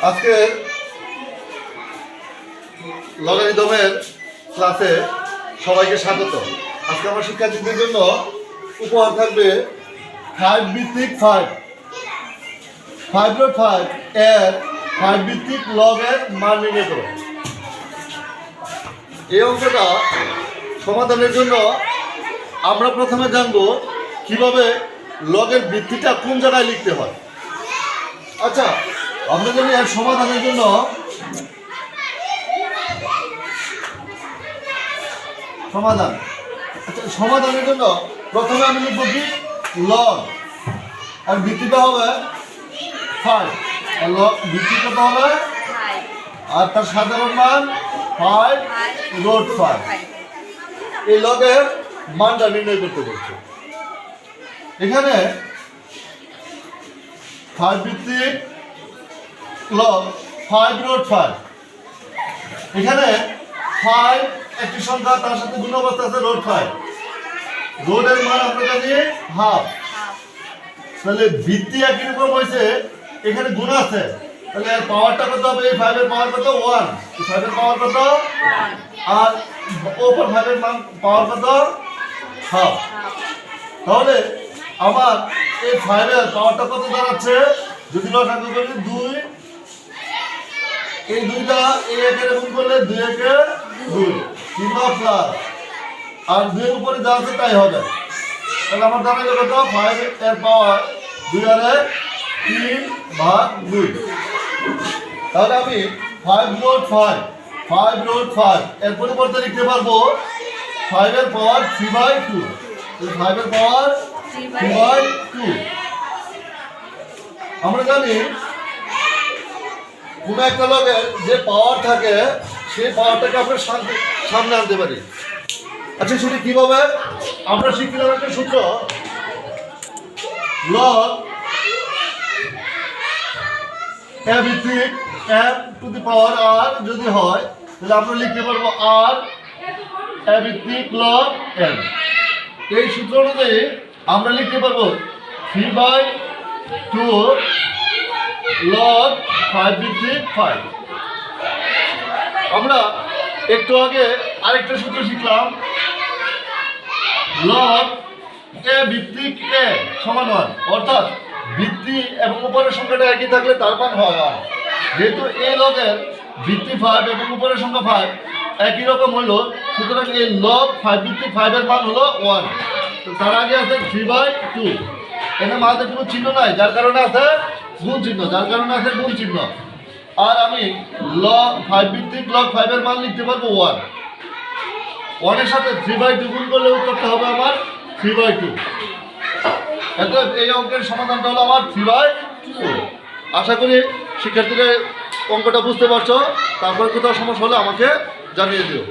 আজকে লগারিদমের ক্লাসে সবাইকে স্বাগত। আজকে আমার শিক্ষার্থীদের জন্য উপহার থাকবে 5 ভিত্তিক 5 এর 5 ভিত্তিক লগের মান নির্ণয় করো। এই অঙ্কটা সমাধানের জন্য আমরা প্রথমে জানব কিভাবে লগের ভিত্তিটা কোন জায়গায় লিখতে হয়। আচ্ছা, আমরা জানি এর সমাধানের জন্য সমাধানের জন্য প্রথমে আমি লিখব কি লগ, আর ভিত্তিটা হবে 5, লগ ভিত্তি কত হবে, আর তার সাধারণ মান 5√5। এই লগের মানটা নির্ণয় করতে বলছে। এখানে 5 ভিত্তিক লগ 5√5। এখানে 5 একটি সংখ্যা, তার সাথে গুণ অবস্থা আছে √5। রোডের মান আমরা জানি হাফ। তাহলে ভিত্তি একই রকম হয়েছে, এখানে গুণ আছে, তাহলে এর পাওয়ারটা কত হবে? এই 5 এর পাওয়ার কত? 1। 5 এর পাওয়ার কত? আর ওপর 5 এর মান পাওয়ার কত? হাফ। তাহলে আমার এই 5 এর পাওয়ারটা কত দাঁড়াচ্ছে? যদি লসাগু করি 2, এই দুইটা এই একের গুণ করলে 2 একে 2, 3 প্লাস, আর 2 এর উপরে যা আছে তাই হবে। তাহলে আমার দাঁড়ালো কত? 5 এর পাওয়ার 2 আর 3/2। তাহলে আমি 5√5 এর পরিবর্তে লিখতে পারবো 5 এর পাওয়ার 3/2। 5 এর পাওয়ার 3/2। আমরা জানি কোন একটা লগের যে পাওয়ার থাকে সেই পাওয়ারটাকে আমরা সামনে আনতে পারি। আচ্ছা, সেটা কিভাবে? আমরা শিখলাম একটা সূত্র, লগ এ ভিত্তিক m⁴ যদি হয়, তাহলে আমরা লিখতে পারবো r এ ভিত্তিক লগ n। এই সূত্র অনুযায়ী আমরা লিখতে পারবো 3/2 লগ 5 ভিত্তিক 5। আমরা একটু আগে আরেকটা সূত্র শিখলাম, লগ এ ভিত্তিক এ সমান 1, অর্থাৎ ভিত্তি এবং উপরের সংখ্যাটা একই থাকলে তার মান হয় 1। যেহেতু এই লগের ভিত্তি 5 এবং উপরের সংখ্যা 5 একই রকম হলো, সুতরাং এই লগ 5 ভিত্তিক 5 এর মান হলো 1। তো তার আগে আছে 3/2, এখানে মাঝে কোনো চিহ্ন নাই, যার কারণে আছে গুণ চিহ্ন, আর আমি লগ 5 ভিত্তিক লগ 5 এর মান লিখতে পারবো 1। 1 এর সাথে 3/2 গুণ করলে উত্তরটা হবে আমার 3/2। অতএব এই অঙ্কের সমাধানটা হলো আমার 3/2। আশা করি শিক্ষার্থীরা অঙ্কটা বুঝতে পারছো। তারপরে কোথাও সমস্যা হলে আমাকে জানিয়ে দিও।